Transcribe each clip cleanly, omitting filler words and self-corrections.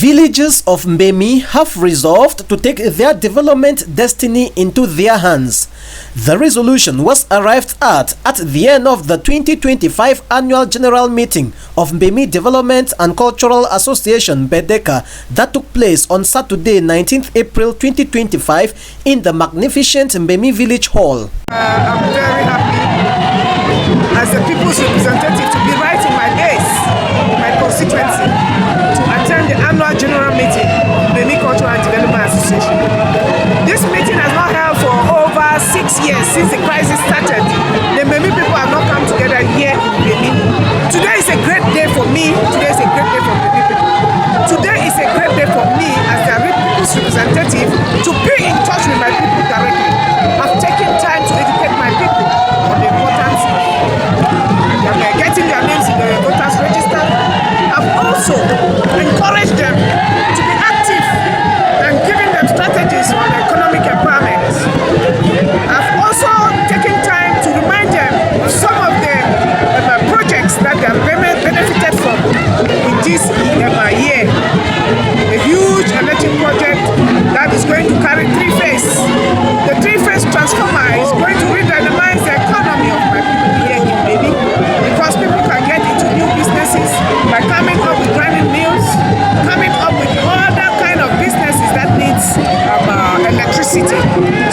Villagers of Mbemi have resolved to take their development destiny into their hands. The resolution was arrived at the end of the 2025 annual general meeting of Mbemi Development and Cultural Association MBEDECA that took place on Saturday, 19th April 2025 in the magnificent Mbemi Village Hall. I'm very happy as the people's representative to be right in my base, my constituency, to attend the annual general meeting of Mbemi Cultural and Development Association. This meeting has not held for over 6 years since the crisis started. The Mbemi people have not come together here in Mbemi. Today is a great day for me. Today is a great day for Mbemi people. Today is a great day for me as the people's representative to be in touch with my people directly. I've taken time to educate my people on the importance of getting their names in the voters register. I've also encouraged them to be active and giving them strategies on economic empowerment. I've also taken time to remind them of some of the projects that they have benefited from in this year. A huge electric project that is going to carry 3 phases. The 3-phase transformer is going to redynamize the economy of my people here in Mbemi, because people can get into new businesses by coming up with grinding mills, coming up with other kind of businesses that needs electricity.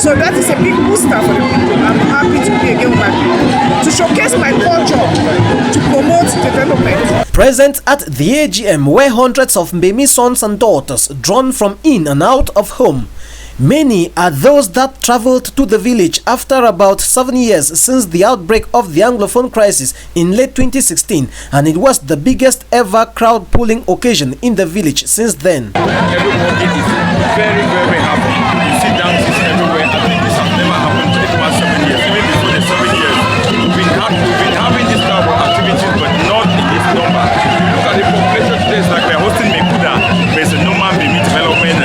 So that is a big booster for the people. I'm happy to be again with my people, to showcase my culture, to promote development. Present at the A.G.M were hundreds of Mbemi sons and daughters drawn from in and out of home. Many are those that traveled to the village after about 7 years since the outbreak of the Anglophone crisis in late 2016, and it was the biggest ever crowd pulling occasion in the village since then. Everybody is very, very happy. You see dances everywhere. I think this has never happened in the past 7 years. Even before the 7 years, we've been having this type of activities, but not in this number. If you look at the population today, it's like we're hosting Mekuda. There's a normal Mbemi Development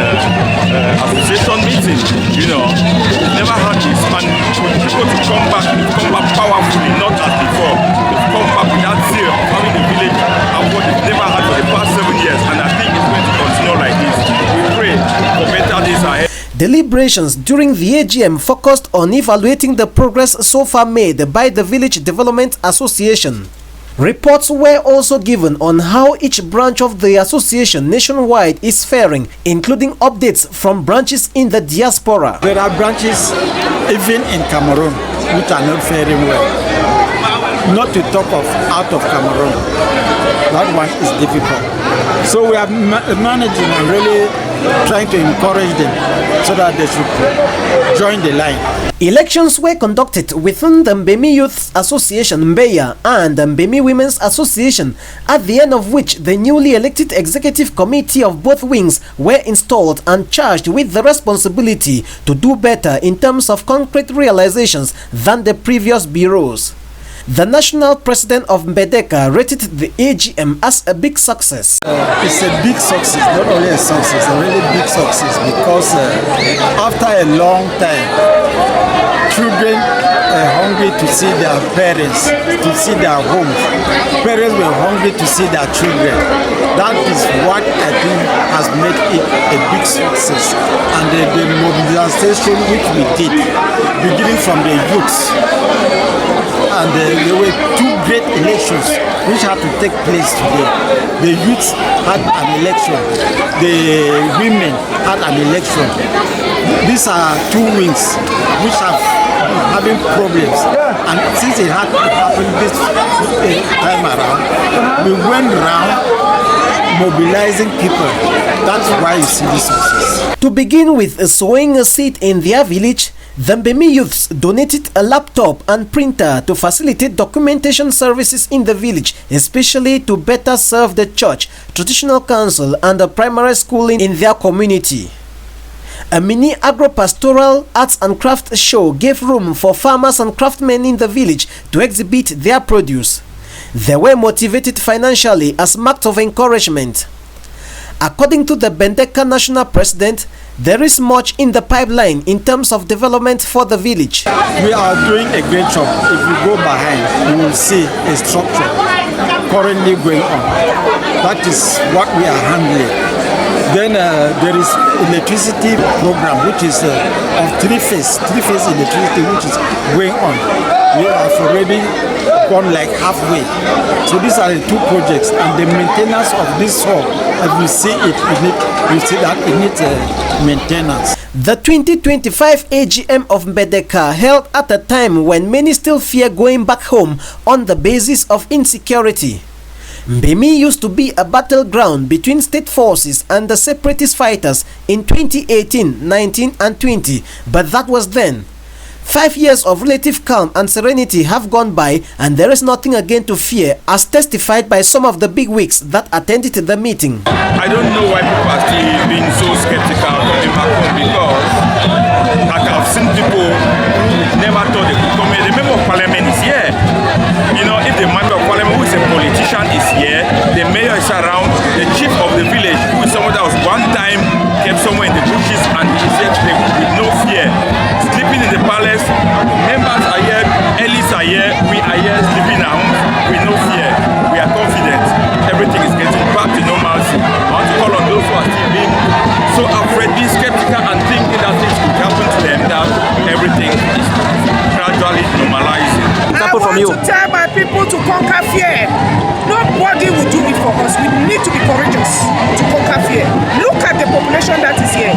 Association meeting. You know, we've never had this, and for people to come back powerfully, not as before. They've come back with that zeal of having the village and what they've never had for the past 7 years, and I think it's going to continue like this. We pray for better days ahead. Deliberations during the A.G.M focused on evaluating the progress so far made by the Village Development Association. Reports were also given on how each branch of the association nationwide is faring, including updates from branches in the diaspora. There are branches even in Cameroon which are not faring well. Not to talk of out of Cameroon. That one is difficult. So we are managing and really trying to encourage them so that they should join the line. Elections were conducted within the Mbemi Youth Association Mbeya and the Mbemi Women's Association, at the end of which the newly elected executive committee of both wings were installed and charged with the responsibility to do better in terms of concrete realizations than the previous bureaus. The national president of MBEDECA rated the A.G.M as a big success. It's a big success, not only a success, a really big success, because after a long time, children are hungry to see their parents, to see their homes. Parents were hungry to see their children. That is what I think has made it a big success. And the mobilization which we did, beginning from the youths, and there were 2 great elections which had to take place today. The youths had an election, the women had an election. These are 2 wings which have having problems, and since it had to happen this time around, we went around mobilizing people. That's why you see this success. To begin with, sowing a seed in their village, the Mbemi youths donated a laptop and printer to facilitate documentation services in the village, especially to better serve the church, traditional council and the primary school in their community. A mini agro-pastoral arts and craft show gave room for farmers and craftsmen in the village to exhibit their produce. They were motivated financially as marks of encouragement. According to the MBEDECA national president, there is much in the pipeline in terms of development for the village. We are doing a great job. If you go behind, you will see a structure currently going on. That is what we are handling. there is electricity program which is of three-phase electricity which is going on. We have already gone like halfway. So these are the two projects, and the maintenance of this hall, as you see it, you see that it needs maintenance. The 2025 A.G.M of MBEDECA held at a time when many still fear going back home on the basis of insecurity. Mbemi used to be a battleground between state forces and the separatist fighters in 2018, 19 and 20, but that was then. 5 years of relative calm and serenity have gone by, and there is nothing again to fear, as testified by some of the bigwigs that attended the meeting. I don't know why people are still being so skeptical coming back home, because like I've seen people never thought they could come here. The member of parliament is here. You know, if the member of parliament who is a politician is here, the mayor is around, the chief of the village, who is someone that was one time kept somewhere in the bushes and is here today with no fear, sleeping in the palace. Members are here, elites are here, we are here sleeping at home with no fear. We are confident everything is getting back to normalcy. I want to call on those who are still being so afraid, being skeptical and thinking that things could happen to them, that everything is gradually normalizing. I want to tell my people to conquer fear. Nobody will do it for us. We need to be courageous to conquer fear. Look at the population that is here.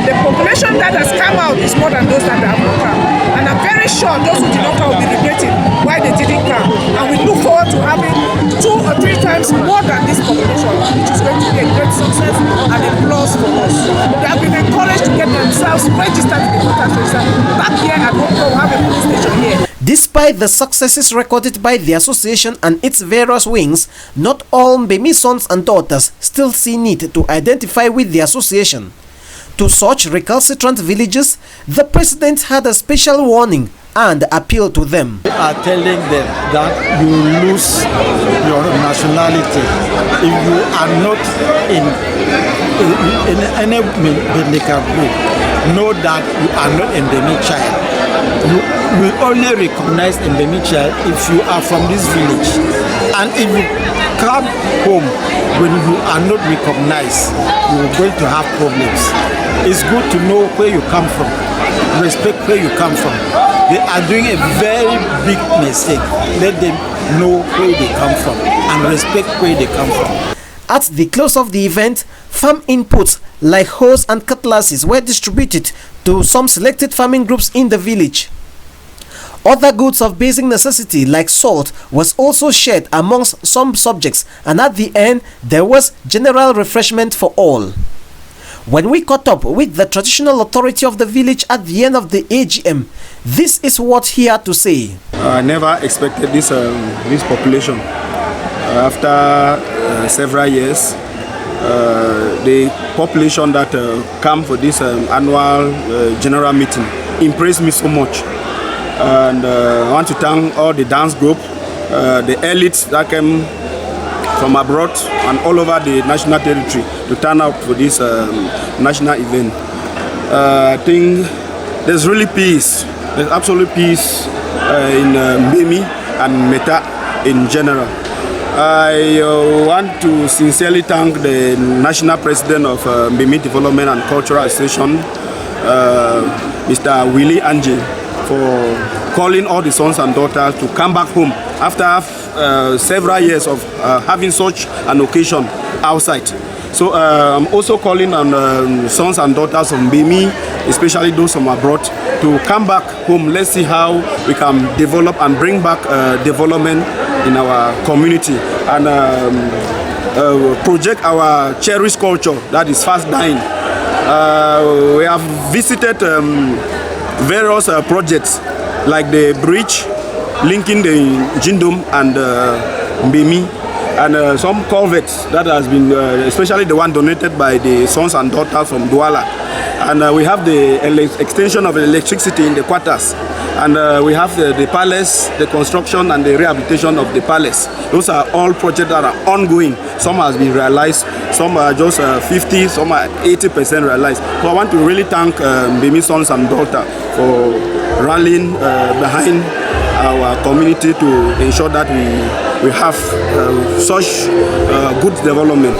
The population that has come out is more than those that have not come. And I'm very sure those who did not come will be regretting why they didn't come. And we look forward to having 2 or 3 times more than this population, which is going to be a great success and a plus for us. They have been encouraged to get themselves registered to the voters register. Back here at home, we have a police station here. Despite the successes recorded by the association and its various wings, not all Mbemi sons and daughters still see need to identify with the association. To such recalcitrant villagers, the president had a special warning and appeal to them. We are telling them that you lose your nationality if you are not in any MBEDECA group. Know that you are not a Mbemi child. You will only recognize a Mbemi child if you are from this village. And if you come home when you are not recognized, you are going to have problems. It's good to know where you come from, respect where you come from. They are doing a very big mistake. Let them know where they come from and respect where they come from. At the close of the event, farm inputs like hoes and cutlasses were distributed to some selected farming groups in the village. Other goods of basic necessity like salt was also shared amongst some subjects, and at the end there was general refreshment for all. When we caught up with the traditional authority of the village at the end of the A.G.M, this is what he had to say. I never expected this population. After several years, the population that come for this annual general meeting impressed me so much. And I want to thank all the dance group, the elites that came from abroad and all over the national territory to turn out for this national event. I think there's really peace. There's absolute peace in Mbemi and Meta in general. I want to sincerely thank the national president of Mbemi Development and Cultural Association, Mr. Willie Anje, for calling all the sons and daughters to come back home after several years of having such an occasion outside. So I'm also calling on sons and daughters of Mbemi, especially those from abroad, to come back home. Let's see how we can develop and bring back development in our community and project our cherished culture that is fast dying. We have visited various projects like the bridge linking the Jindom and Mbemi, and some culverts that has been, especially the one donated by the sons and daughters from Douala. And we have the extension of electricity in the quarters. And we have the palace, the construction and the rehabilitation of the palace. Those are all projects that are ongoing. Some has been realized, some are just 50, some are 80% realized. So I want to really thank Mbemi sons and daughters for rallying behind our community to ensure that we have such good development.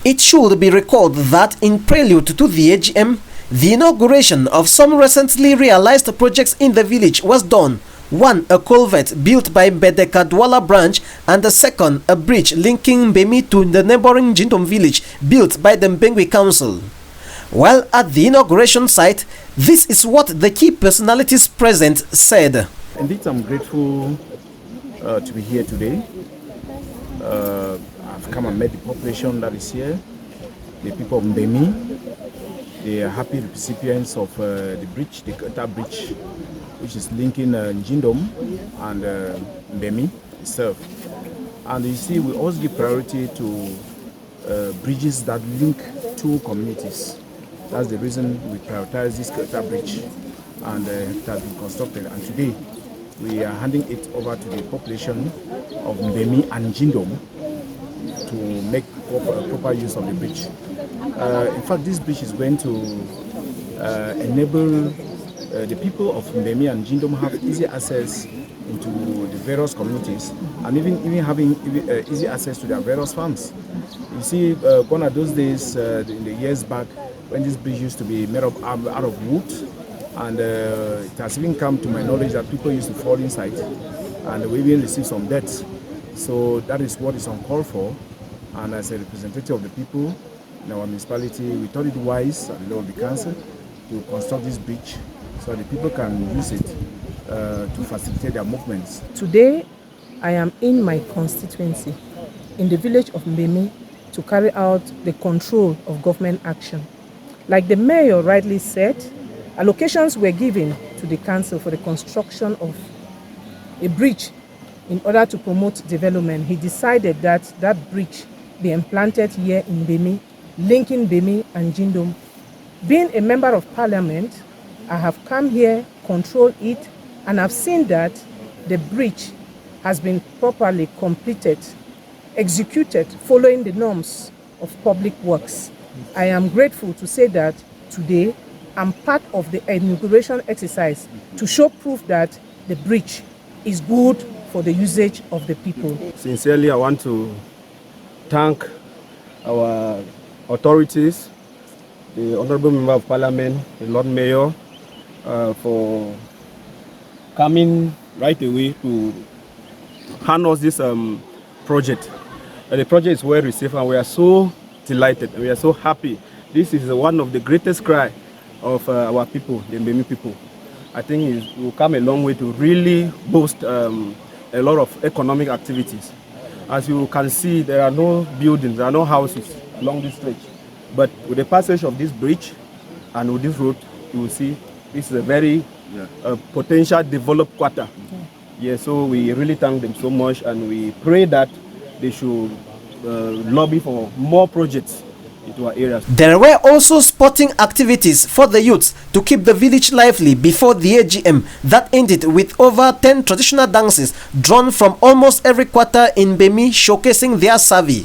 It should be recalled that in prelude to the A.G.M, the inauguration of some recently realized projects in the village was done. One, a culvert built by MBEDECA Douala branch, and the second, a bridge linking Mbemi to the neighboring Jindom village built by the Mbengwe Council. While at the inauguration site, this is what the key personalities present said. Indeed, I'm grateful to be here today. I've come and met the population that is here, the people of Mbemi. They are happy recipients of the bridge, the Kota bridge, which is linking Jindom and Mbemi itself. And you see, we also give priority to bridges that link two communities. That's the reason we prioritize this Kota bridge, and it has been constructed. And today, we are handing it over to the population of Mbemi and Jindom to make proper use of the bridge. In fact, this bridge is going to enable the people of Mbemi and Jindom have easy access into the various communities, and even having easy access to their various farms. You see, gone are those days in the years back when this bridge used to be made up out of wood, and it has even come to my knowledge that people used to fall inside, and we even received some deaths. So that is what is uncalled for, and as a representative of the people in our municipality, we thought it wise at the level of the council to construct this bridge so the people can use it to facilitate their movements. Today, I am in my constituency, in the village of Mbemi, to carry out the control of government action. Like the mayor rightly said, allocations were given to the council for the construction of a bridge in order to promote development. He decided that that bridge be implanted here in Mbemi, linking Mbemi and Jindom. Being a member of parliament, I have come here, control it, and I've seen that the bridge has been properly completed, executed, following the norms of public works. I am grateful to say that today I'm part of the inauguration exercise to show proof that the bridge is good for the usage of the people. Sincerely, I want to thank our authorities, the Honorable Member of Parliament, the Lord Mayor, for coming right away to hand us this project. The project is well received, and we are so delighted and we are so happy. This is one of the greatest cry of our people, the Mbemi people. I think it will come a long way to really boost a lot of economic activities. As you can see, there are no buildings, there are no houses along this stretch. But with the passage of this bridge and with this road, you will see this is a very potential developed quarter. Yeah, so we really thank them so much, and we pray that they should lobby for more projects into our areas. There were also sporting activities for the youths to keep the village lively before the A.G.M that ended with over 10 traditional dances drawn from almost every quarter in Mbemi, showcasing their savvy.